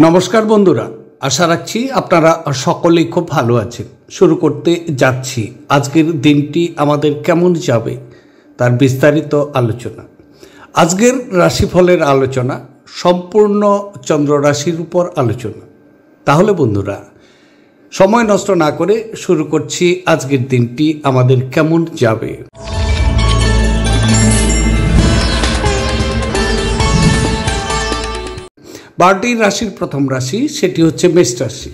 নমস্কার বন্ধুরা, আশা রাখছি আপনারা সকলেই খুব ভালো আছেন। শুরু করতে যাচ্ছি আজকের দিনটি আমাদের কেমন যাবে তার বিস্তারিত আলোচনা। আজকের রাশিফলের আলোচনা সম্পূর্ণ চন্দ্র রাশির উপর আলোচনা। তাহলে বন্ধুরা, সময় নষ্ট না করে শুরু করছি আজকের দিনটি আমাদের কেমন যাবে। বারোটি রাশির প্রথম রাশি, সেটি হচ্ছে মেষ রাশি।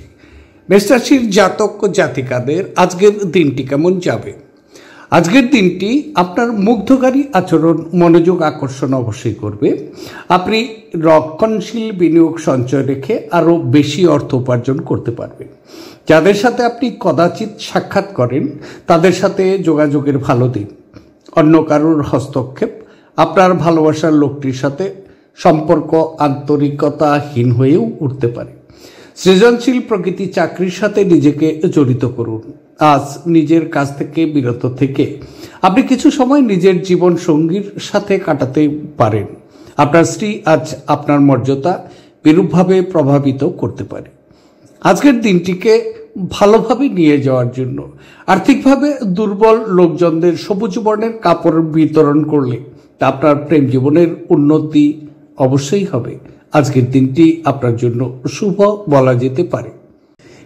মেষ রাশির জাতক জাতিকাদের আজকের দিনটি কেমন যাবে। আজকের দিনটি আপনার মুগ্ধকারী আচরণ মনোযোগ আকর্ষণ অবশ্যই করবে। আপনি রক্ষণশীল বিনিয়োগ সঞ্চয় রেখে আরও বেশি অর্থ উপার্জন করতে পারবেন। যাদের সাথে আপনি কদাচিৎ সাক্ষাৎ করেন তাদের সাথে যোগাযোগের ভালো দিন। অন্য কারোর হস্তক্ষেপ আপনার ভালোবাসার লোকটির সাথে সম্পর্ক আন্তরিকতাহীন হয়েও উঠতে পারে। সৃজনশীল প্রকৃতি চাকরির সাথে নিজেকে জড়িত করুন। আজ নিজের কাজ থেকে বিরত থেকে আপনি কিছু সময় নিজের জীবন সঙ্গীর সাথে কাটাতে পারেন। আপনার স্ত্রী আজ আপনার মর্যাদা বিরূপভাবে প্রভাবিত করতে পারে। আজকের দিনটিকে ভালোভাবে নিয়ে যাওয়ার জন্য আর্থিকভাবে দুর্বল লোকজনদের সবুজ বর্ণের কাপড় বিতরণ করলে তা আপনার প্রেম জীবনের উন্নতি অবশ্যই হবে। আজকের দিনটি আপনার জন্য শুভ বলা যেতে পারে।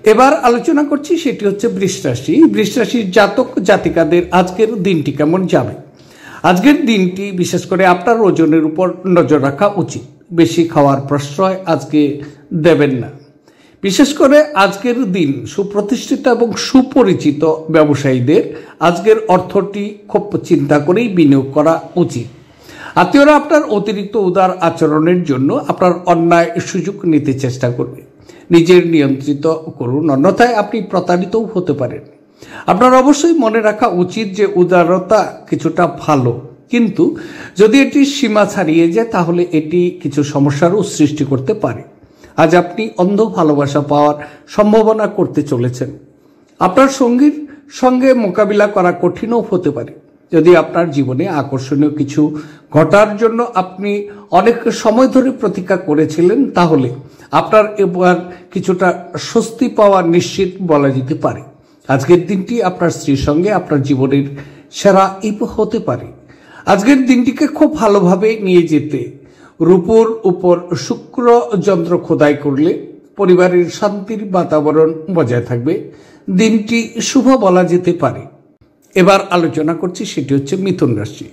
এবার আলোচনা করছি, সেটি হচ্ছে বৃষ রাশি। বৃষ রাশির জাতক জাতিকাদের আজকের দিনটি কেমন যাবে। আজকের দিনটি বিশেষ করে আপনার ওজনের উপর নজর রাখা উচিত। বেশি খাওয়ার প্রশ্রয় আজকে দেবেন না। বিশেষ করে আজকের দিন সুপ্রতিষ্ঠিত এবং সুপরিচিত ব্যবসায়ীদের আজকের অর্থটি খুব চিন্তা করেই বিনিয়োগ করা উচিত। আত্মীয়রা আপনার অতিরিক্ত উদার আচরণের জন্য আপনার অন্যায় সুযোগ নিতে চেষ্টা করবে। নিজের নিয়ন্ত্রিত করুন, অন্যথায় আপনি প্রতারিতও হতে পারেন। আপনার অবশ্যই মনে রাখা উচিত যে উদারতা কিছুটা ভালো, কিন্তু যদি এটি সীমা ছাড়িয়ে যায় তাহলে এটি কিছু সমস্যারও সৃষ্টি করতে পারে। আজ আপনি অন্ধ ভালোবাসা পাওয়ার সম্ভাবনা করতে চলেছেন। আপনার সঙ্গীর সঙ্গে মোকাবিলা করা কঠিনও হতে পারে। যদি আপনার জীবনে আকর্ষণীয় কিছু ঘটার জন্য আপনি অনেক সময় ধরে প্রতীক্ষা করেছিলেন, তাহলে আপনার এবার কিছুটা স্বস্তি পাওয়া নিশ্চিত বলা যেতে পারে। আজকের দিনটি আপনার স্ত্রীর সঙ্গে আপনার জীবনের সেরা হতে পারে। আজকের দিনটিকে খুব ভালোভাবে নিয়ে যেতে রূপোর উপর শুক্র যন্ত্র খোদাই করলে পরিবারের শান্তির বাতাবরণ বজায় থাকবে। দিনটি শুভ বলা যেতে পারে। এবার আলোচনা করছি, সেটি হচ্ছে মিথুন রাশি।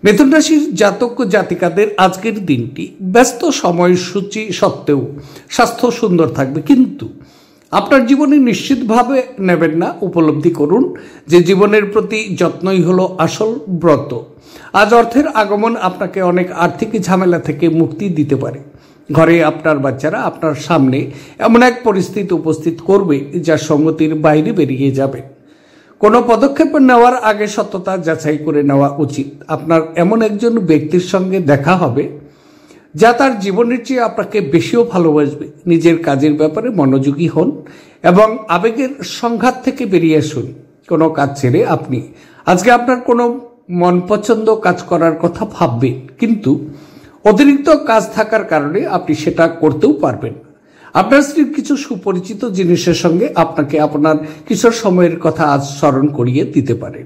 মিথুন রাশির জাতক জাতিকাদের আজকের দিনটি ব্যস্ত সময়সূচি সত্ত্বেও স্বাস্থ্য সুন্দর থাকবে, কিন্তু আপনার জীবনে নিশ্চিতভাবে নেবেন না। উপলব্ধি করুন যে জীবনের প্রতি যত্নই হলো আসল ব্রত। আজ অর্থের আগমন আপনাকে অনেক আর্থিক ঝামেলা থেকে মুক্তি দিতে পারে। ঘরে আপনার বাচ্চারা আপনার সামনে এমন এক পরিস্থিতি উপস্থিত করবে যা সঙ্গতির বাইরে বেরিয়ে যাবে। কোনো পদক্ষেপ নেওয়ার আগে সততা যাচাই করে নেওয়া উচিত। আপনার এমন একজন ব্যক্তির সঙ্গে দেখা হবে যা তার জীবনের চেয়ে আপনাকে বেশিও ভালোবাসবে। নিজের কাজের ব্যাপারে মনোযোগী হন এবং আবেগের সংঘাত থেকে বেরিয়ে আসুন। কোনো কাজ ছেড়ে আপনি আজকে আপনার কোনো মন পছন্দ কাজ করার কথা ভাববেন, কিন্তু অতিরিক্ত কাজ থাকার কারণে আপনি সেটা করতেও পারবেন। আপনার স্ত্রীর কিছু সুপরিচিত জিনিসের সঙ্গে আপনাকে আপনার কিছু সময়ের কথা আজ স্মরণ করিয়ে দিতে পারে।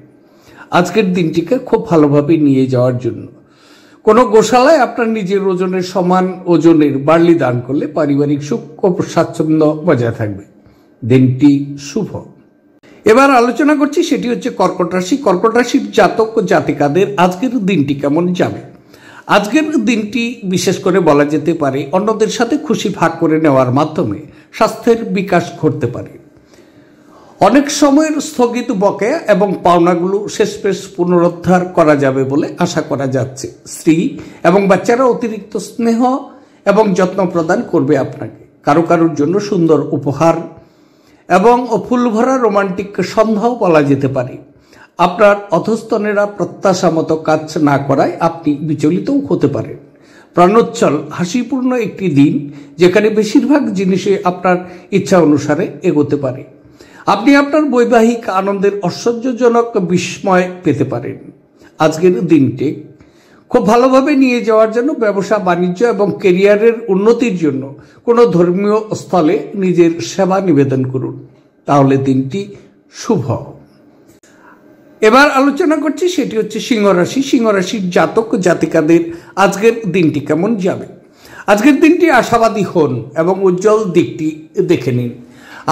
আজকের দিনটিকে খুব ভালোভাবে নিয়ে যাওয়ার জন্য কোনো গোশালায় আপনার নিজের ওজনের সমান ওজনের বার্লি দান করলে পারিবারিক সুখ ও স্বাচ্ছন্দ্য বজায় থাকবে। দিনটি শুভ। এবার আলোচনা করছি, সেটি হচ্ছে কর্কট রাশি। কর্কট রাশির জাতক জাতিকাদের আজকের দিনটি কেমন যাবে। আজকের দিনটি বিশেষ করে বলা যেতে পারে অন্যদের সাথে খুশি ভাগ করে নেওয়ার মাধ্যমে স্বাস্থ্যের বিকাশ ঘটতে পারে। অনেক সময়ের স্থগিত বকেয়া এবং পাওনাগুলো শেষমেশ পুনরুদ্ধার করা যাবে বলে আশা করা যাচ্ছে। স্ত্রী এবং বাচ্চারা অতিরিক্ত স্নেহ এবং যত্ন প্রদান করবে আপনাকে। কারো কারোর জন্য সুন্দর উপহার এবং ফুলভরা রোমান্টিক সন্ধ্যাও বলা যেতে পারে। আপনার অধস্তনেরা প্রত্যাশা মতো কাজ না করায় আপনি বিচলিতও হতে পারেন। প্রাণোচ্ছল হাসিপূর্ণ একটি দিন, যেখানে বেশিরভাগ জিনিসে আপনার ইচ্ছা অনুসারে এগোতে পারে। আপনি আপনার বৈবাহিক আনন্দের ঐশ্বর্যজনক বিস্ময় পেতে পারেন। আজকের দিনটি খুব ভালোভাবে নিয়ে যাওয়ার জন্য ব্যবসা বাণিজ্য এবং কেরিয়ারের উন্নতির জন্য কোনো ধর্মীয় স্থলে নিজের সেবা নিবেদন করুন, তাহলে দিনটি শুভ। এবার আলোচনা করছি, সেটি হচ্ছে সিংহ রাশি। সিংহ রাশির জাতক জাতিকাদের আজকের দিনটি কেমন যাবে। আজকের দিনটি আশাবাদী হন এবং উজ্জ্বল দিকটি দেখে নিন।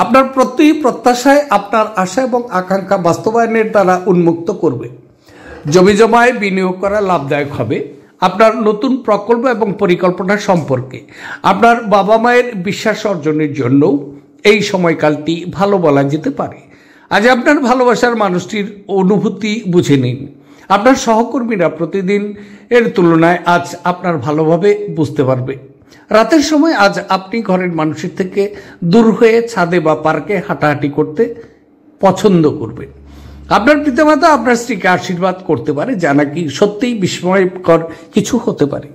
আপনার প্রতি প্রত্যাশায় আপনার আশা এবং আকাঙ্ক্ষা বাস্তবায়নের দ্বারা উন্মুক্ত করবে। জমিজমায় বিনিয়োগ করা লাভদায়ক হবে। আপনার নতুন প্রকল্প এবং পরিকল্পনা সম্পর্কে আপনার বাবা মায়ের বিশ্বাস অর্জনের জন্য এই সময়কালটি ভালো বলা যেতে পারে। আজ আপনার ভালোবাসার মানুষটির অনুভূতি বুঝে নিন। আপনার সহকর্মীরা প্রতিদিন এর তুলনায় আজ আপনার ভালোভাবে বুঝতে পারবে। রাতের সময় আজ আপনি ঘরের মানুষের থেকে দূর হয়ে ছাদে বা পার্কে হাঁটাহাঁটি করতে পছন্দ করবেন। আপনার পিতামাতা আপনার স্ত্রীকে আশীর্বাদ করতে পারে, যা নাকি সত্যিই বিস্ময়কর কিছু হতে পারে,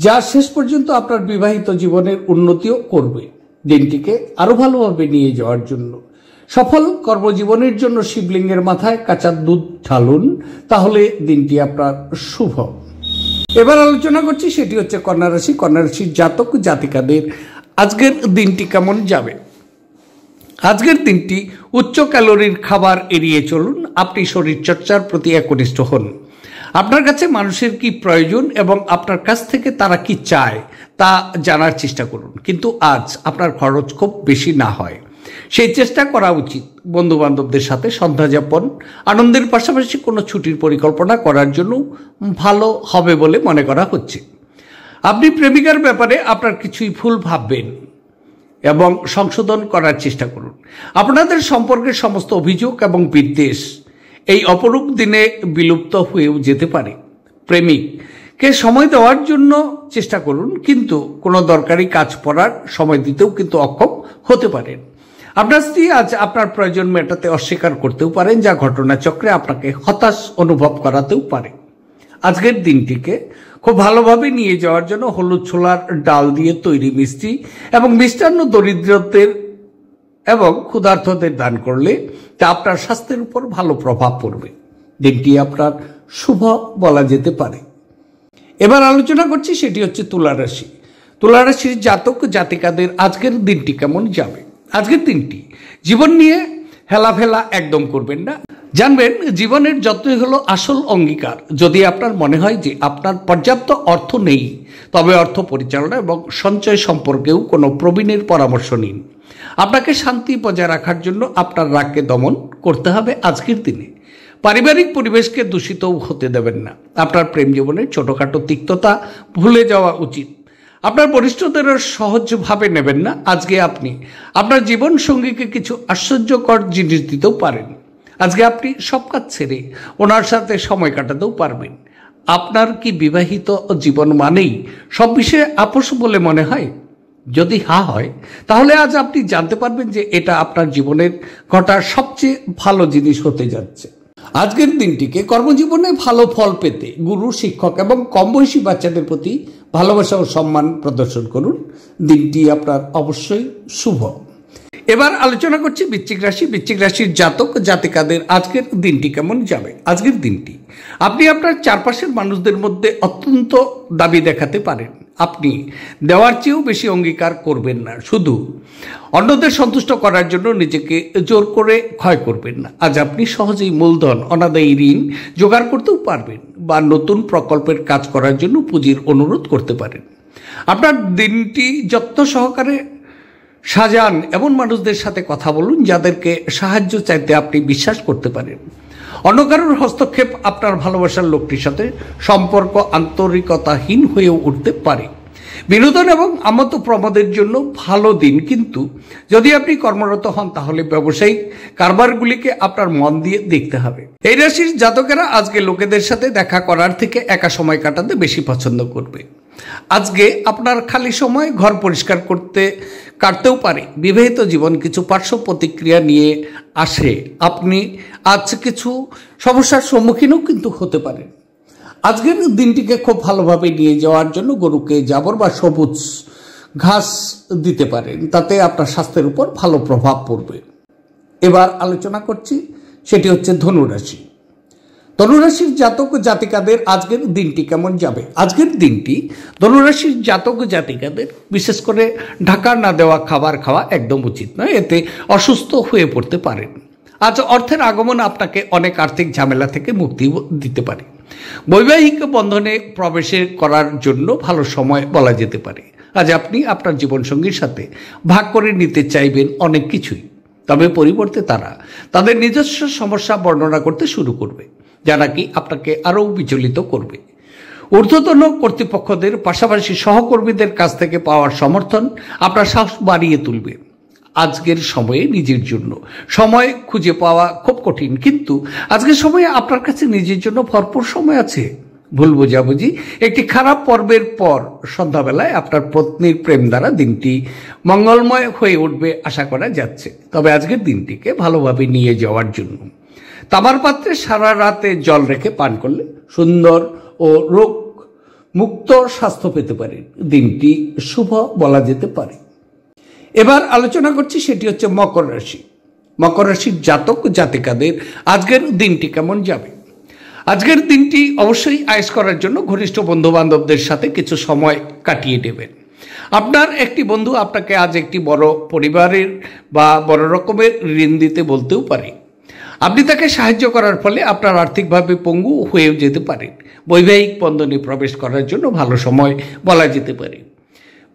যা শেষ পর্যন্ত আপনার বিবাহিত জীবনের উন্নতিও করবে। দিনটিকে আরো ভালোভাবে নিয়ে যাওয়ার জন্য সফল কর্মজীবনের জন্য শিবলিঙ্গের মাথায় কাঁচা দুধ ঢালুন, তাহলে দিনটি আপনার শুভ। এবার আলোচনা করছি, সেটি হচ্ছে কন্যা রাশি। কন্যা রাশির জাতক জাতিকাদের আজকের দিনটি কেমন যাবে। আজকের দিনটি উচ্চ ক্যালোরির খাবার এড়িয়ে চলুন। আপনি শরীরচর্চার প্রতি একনিষ্ঠ হন। আপনার কাছে মানুষের কি প্রয়োজন এবং আপনার কাছ থেকে তারা কি চায় তা জানার চেষ্টা করুন, কিন্তু আজ আপনার খরচ খুব বেশি না হয় সেই চেষ্টা করা উচিত। বন্ধু বান্ধবদের সাথে সন্ধ্যা যাপন, আনন্দের পাশাপাশি কোনো ছুটির পরিকল্পনা করার জন্য ভালো হবে বলে মনে করা হচ্ছে। আপনি প্রেমিকার ব্যাপারে আপনার কিছুই ভুল ভাববেন এবং সংশোধন করার চেষ্টা করুন। আপনাদের সম্পর্কের সমস্ত অভিযোগ এবং বিদ্বেষ এই অপরূপ দিনে বিলুপ্ত হয়েও যেতে পারে। প্রেমিককে সময় দেওয়ার জন্য চেষ্টা করুন, কিন্তু কোনো দরকারি কাজ করার সময় দিতেও কিন্তু অক্ষম হতে পারেন। আপনার স্ত্রী আজ আপনার প্রয়োজন মেটাতে অস্বীকার করতেও পারেন, যা ঘটনাচক্রে আপনাকে হতাশ অনুভব করাতেও পারে। আজকের দিনটিকে খুব ভালোভাবে নিয়ে যাওয়ার জন্য হলুদ ছোলার ডাল দিয়ে তৈরি মিষ্টি এবং মিষ্টান্ন দরিদ্রদের এবং ক্ষুধার্তদের দান করলে তা আপনার স্বাস্থ্যের উপর ভালো প্রভাব পড়বে। দিনটি আপনার শুভ বলা যেতে পারে। এবার আলোচনা করছি, সেটি হচ্ছে তুলা রাশি। তুলা রাশির জাতক জাতিকাদের আজকের দিনটি কেমন যাবে। আজকের দিনটি জীবন নিয়ে হেলাফেলা একদম করবেন না। জানবেন, জীবনের যতই হলো আসল অঙ্গীকার। যদি আপনার মনে হয় যে আপনার পর্যাপ্ত অর্থ নেই, তবে অর্থ পরিচালনা এবং সঞ্চয় সম্পর্কেও কোনো প্রবীণের পরামর্শ নিন। আপনাকে শান্তি বজায় রাখার জন্য আপনার রাগকে দমন করতে হবে আজকের দিনে। পারিবারিক পরিবেশকে দূষিত হতে দেবেন না। আপনার প্রেম জীবনের ছোটখাটো তিক্ততা ভুলে যাওয়া উচিত। আপনার বরিষ্ঠদেরও সহজভাবে নেবেন না। আজকে আপনি আপনার জীবন সঙ্গীকে কিছু আশ্চর্যকর জিনিস দিতেও পারেন। আজকে আপনি সব কাজ ছেড়ে ওনার সাথে সময় কাটাতেও পারবেন। আপনার কি বিবাহিত জীবন মানেই সব বিষয়ে আপোষ বলে মনে হয়? যদি হ্যাঁ হয়, তাহলে আজ আপনি জানতে পারবেন যে এটা আপনার জীবনের ঘটা সবচেয়ে ভালো জিনিস হতে যাচ্ছে। আজকের দিনটিকে কর্মজীবনে ভালো ফল পেতে গুরু, শিক্ষক এবং কম বয়সী বাচ্চাদের প্রতি ভালোবাসা ও সম্মান প্রদর্শন করুন। দিনটি আপনার অবশ্যই শুভ। এবার আলোচনা করছি বৃশ্চিক রাশি। বৃশ্চিক রাশির জাতক জাতিকাদের আজকের দিনটি কেমন যাবে। আজকের দিনটি আপনি আপনার চারপাশের মানুষদের মধ্যে অত্যন্ত দাবি দেখাতে পারেন। আপনি দেওয়ার চেয়েও বেশি অঙ্গীকার করবেন না। শুধু অন্যদের সন্তুষ্ট করার জন্য নিজেকে জোর করে ক্ষয় করবেন না। আজ আপনি সহজেই মূলধন, অনাদায়ী ঋণ জোগাড় করতেও পারবেন বা নতুন প্রকল্পের কাজ করার জন্য পুঁজির অনুরোধ করতে পারেন। আপনার দিনটি যত্ন সহকারে সাজান। এমন মানুষদের সাথে কথা বলুন যাদেরকে সাহায্য চাইতে আপনি বিশ্বাস করতে পারেন। অন্য কারোর হস্তক্ষেপ আপনার ভালোবাসার লোকটির সাথে সম্পর্ক আন্তরিকতাহীন হয়ে উঠতে পারে। বিনোদন এবং আমোদ প্রমোদের জন্য ভালো দিন, কিন্তু যদি আপনি কর্মরত হন তাহলে ব্যবসায়িক কারবারগুলিকে আপনার মন দিয়ে দেখতে হবে। এই রাশির জাতকেরা আজকে লোকেদের সাথে দেখা করার থেকে একা সময় কাটাতে বেশি পছন্দ করবে। আজকে আপনার খালি সময় ঘর পরিষ্কার কাটতেও পারে। বিবাহিত জীবন কিছু পার্শ্ব প্রতিক্রিয়া নিয়ে আসে। আপনি আজ কিছু সমস্যার সম্মুখীনও কিন্তু হতে পারেন। আজকের দিনটিকে খুব ভালোভাবে নিয়ে যাওয়ার জন্য গরুকে জাবর বা সবুজ ঘাস দিতে পারেন, তাতে আপনার স্বাস্থ্যের উপর ভালো প্রভাব পড়বে। এবার আলোচনা করছি, সেটি হচ্ছে ধনুরাশি। ধনুরাশির জাতক ও জাতিকাদের আজকের দিনটি কেমন যাবে? আজকের দিনটি ধনুরাশির জাতক ও জাতিকাদের বিশেষ করে ঢাকা না দেওয়া খাবার খাওয়া একদম উচিত নয়, এতে অসুস্থ হয়ে পড়তে পারেন। আজ অর্থের আগমন আপনাকে অনেক আর্থিক ঝামেলা থেকে মুক্তি দিতে পারে। বৈবাহিক বন্ধনে প্রবেশ করার জন্য ভালো সময় বলা যেতে পারে। আজ আপনি আপনার জীবনসঙ্গীর সাথে ভাগ করে নিতে চাইবেন অনেক কিছুই, তবে পরিবর্তে তারা তাদের নিজস্ব সমস্যা বর্ণনা করতে শুরু করবে, যা নাকি আপনাকে আরও বিচলিত করবে। ঊর্ধ্বতন কর্তৃপক্ষদের পাশাপাশি সহকর্মীদের কাছ থেকে পাওয়ার সমর্থন আপনার সাহস বাড়িয়ে তুলবে। আজকের সময়ে নিজের জন্য সময় খুঁজে পাওয়া খুব কঠিন, কিন্তু আজকের সময়ে আপনার কাছে নিজের জন্য ভরপুর সময় আছে। ভুল বোঝাবুঝি একটি খারাপ পর্বের পর সন্ধ্যাবেলায় আপনার পত্নীর প্রেম দ্বারা দিনটি মঙ্গলময় হয়ে উঠবে আশা করা যাচ্ছে। তবে আজকের দিনটিকে ভালোভাবে নিয়ে যাওয়ার জন্য তামার পাত্রে সারা রাতে জল রেখে পান করলে সুন্দর ও রোগ মুক্ত স্বাস্থ্য পেতে পারেন। দিনটি শুভ বলা যেতে পারে। এবার আলোচনা করছি, সেটি হচ্ছে মকর রাশি। মকর রাশির জাতক জাতিকাদের আজকের দিনটি কেমন যাবে? আজকের দিনটি অবশ্যই আয়েশ করার জন্য ঘনিষ্ঠ বন্ধু বান্ধবদের সাথে কিছু সময় কাটিয়ে নেবেন। আপনার একটি বন্ধু আপনাকে আজ একটি বড় পরিবারের বা বড় রকমের ঋণ দিতে বলতেও পারে। আপনি তাকে সাহায্য করার ফলে আপনার আর্থিকভাবে পঙ্গু হয়েও যেতে পারেন। বৈবাহিক বন্ধনে প্রবেশ করার জন্য ভালো সময় বলা যেতে পারে।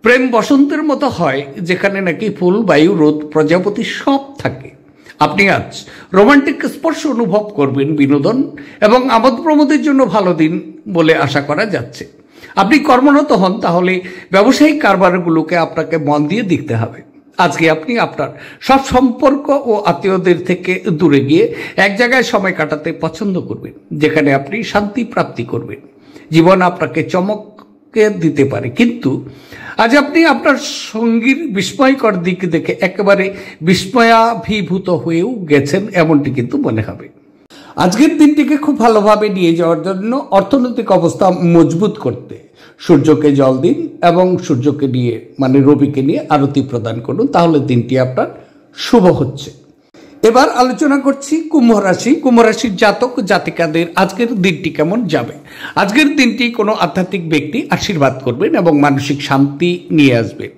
প্রেম বসন্তের মতো হয়, যেখানে নাকি ফুল, বায়ু, রোদ, প্রজাপতি সব থাকে। আপনি আজ রোমান্টিক স্পর্শ অনুভব করবেন। বিনোদন এবং আমোদ প্রমোদের জন্য ভালো দিন বলে আশা করা যাচ্ছে। আপনি কর্মরত হন, তাহলে ব্যবসায়িক কারবারগুলোকে আপনাকে মন দিয়ে দেখতে হবে। আজকে আপনি আপনার সব সম্পর্ক ও আত্মীয়দের থেকে দূরে গিয়ে এক জায়গায় সময় কাটাতে পছন্দ করবেন, যেখানে আপনি শান্তি প্রাপ্তি করবেন। জীবন আপনাকে চমকে দিতে পারে, কিন্তু আজ আপনি আপনার সঙ্গীর বিস্ময়কর দিক দেখে একেবারে বিস্ময়াভিভূত হয়েও গেছেন, এমনটি কিন্তু মনে হবে। আজকের দিনটিকে খুব ভালোভাবে নিয়ে যাওয়ার জন্য অর্থনৈতিক অবস্থা মজবুত করতে সূর্যকে জল দিন এবং সূর্যকে নিয়ে মানে রবিকে নিয়ে আরতি প্রদান করুন, তাহলে দিনটি আপনার শুভ হচ্ছে। এবার আলোচনা করছি কুম্ভ রাশি। কুম্ভ রাশির জাতক জাতিকাদের আজকের দিনটি কেমন যাবে? আজকের দিনটি কোনো আধ্যাত্মিক ব্যক্তি আশীর্বাদ করবেন এবং মানসিক শান্তি নিয়ে আসবেন।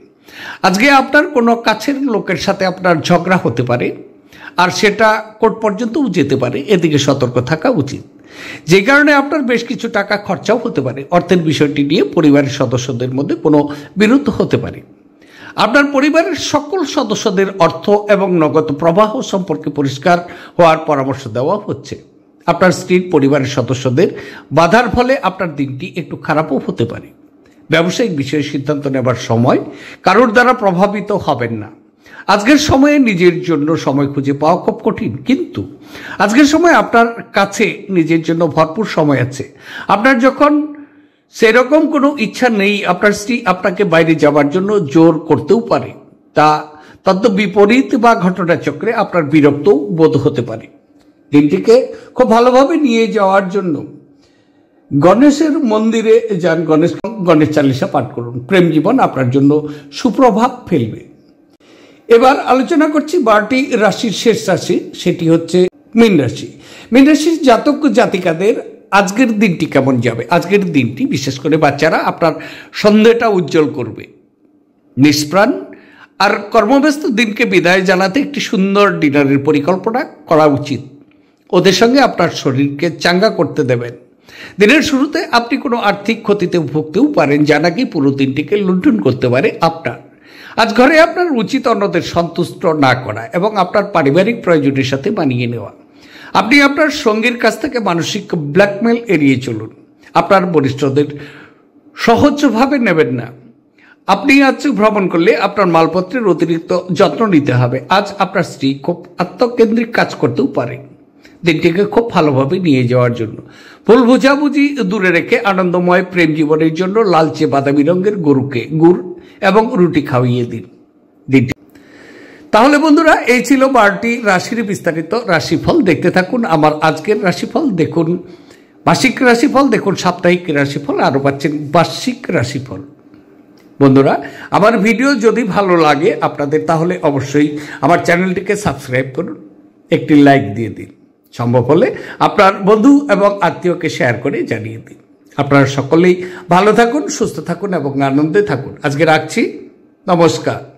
আজকে আপনার কোনো কাছের লোকের সাথে আপনার ঝগড়া হতে পারে, আর সেটা কোর্ট পর্যন্তও যেতে পারে। এদিকে সতর্ক থাকা উচিত, যে কারণে আপনার বেশ কিছু টাকা খরচাও হতে পারে। অর্থের বিষয়টি নিয়ে পরিবারের সদস্যদের মধ্যে কোনো বিরোধ হতে পারে। আপনার পরিবারের সকল সদস্যদের অর্থ এবং নগদ প্রবাহ সম্পর্কে পরিষ্কার হওয়ার পরামর্শ দেওয়া হচ্ছে। আপনার স্ত্রীর পরিবারের সদস্যদের বাধার ফলে আপনার দিনটি একটু খারাপও হতে পারে। ব্যবসায়িক বিষয়ে সিদ্ধান্ত নেবার সময় কারোর দ্বারা প্রভাবিত হবেন না। আজকের সময়ে নিজের জন্য সময় খুঁজে পাওয়া খুব কঠিন, কিন্তু আজকের সময় আপনার কাছে নিজের জন্য ভরপুর সময় আছে। আপনার যখন সেরকম কোনো ইচ্ছা নেই, আপনার স্ত্রী আপনাকে বাইরে যাওয়ার জন্য জোর করতেও পারে। তা তদ্দ বিপরীত বা ঘটনাচক্রে আপনার বিরক্তও বোধ হতে পারে। দিনটিকে খুব ভালোভাবে নিয়ে যাওয়ার জন্য গণেশের মন্দিরে যান, গণেশ চালিসা পাঠ করুন। প্রেম জীবন আপনার জন্য সুপ্রভাব ফেলবে। এবার আলোচনা করছি 12টি রাশির শেষ রাশি, সেটি হচ্ছে মীন রাশি। মীন রাশির জাতক জাতিকাদের আজকের দিনটি কেমন যাবে? আজকের দিনটি বিশেষ করে বাচ্চারা আপনার সন্ধ্যাটা উজ্জ্বল করবে। নিষ্প্রাণ আর কর্মব্যস্ত দিনকে বিদায় জানাতে একটি সুন্দর ডিনারের পরিকল্পনা করা উচিত। ওদের সঙ্গে আপনার শরীরকে চাঙ্গা করতে দেবেন। দিনের শুরুতে আপনি কোনো আর্থিক ক্ষতিতে ভুগতেও পারেন, যা নাকি পুরো দিনটিকে লুণ্ঠন করতে পারে আপনার। আজ ঘরে আপনার উচিত অন্যদের সন্তুষ্ট না করা এবং আপনার পারিবারিক প্রয়োজনের সাথে মানিয়ে নেওয়া। আপনি আপনার সঙ্গীর কাছ থেকে মানসিক ব্ল্যাকমেল এড়িয়ে চলুন। আপনার বরিষ্ঠদের সহজভাবে নেবেন না। আপনি আজ ভ্রমণ করলে আপনার মালপত্রের অতিরিক্ত যত্ন নিতে হবে। আজ আপনার স্ত্রী খুব আত্মকেন্দ্রিক কাজ করতেও পারে। দিনটিকে খুব ভালোভাবে নিয়ে যাওয়ার জন্য ভুল বোঝাবুঝি দূরে রেখে আনন্দময় প্রেম জীবনের জন্য লালচে বাদামি রঙের গরুকে গুড় এবং রুটি খাওয়িয়ে দিন। তাহলে বন্ধুরা, এই ছিল 12টি রাশির বিস্তারিত রাশিফল। দেখতে থাকুন আমার আজকের রাশিফল। দেখুন মাসিক রাশিফল, দেখুন সাপ্তাহিক রাশিফল, আরও পাচ্ছেন বার্ষিক রাশিফল। বন্ধুরা, আমার ভিডিও যদি ভালো লাগে আপনাদের, তাহলে অবশ্যই আমার চ্যানেলটিকে সাবস্ক্রাইব করুন, একটি লাইক দিয়ে দিন। সম্ভব হলে আপনার বন্ধু এবং আত্মীয়কে শেয়ার করে জানিয়ে দিন। আপনারা সকলেই ভালো থাকুন, সুস্থ থাকুন এবং আনন্দে থাকুন। আজকে রাখছি। নমস্কার।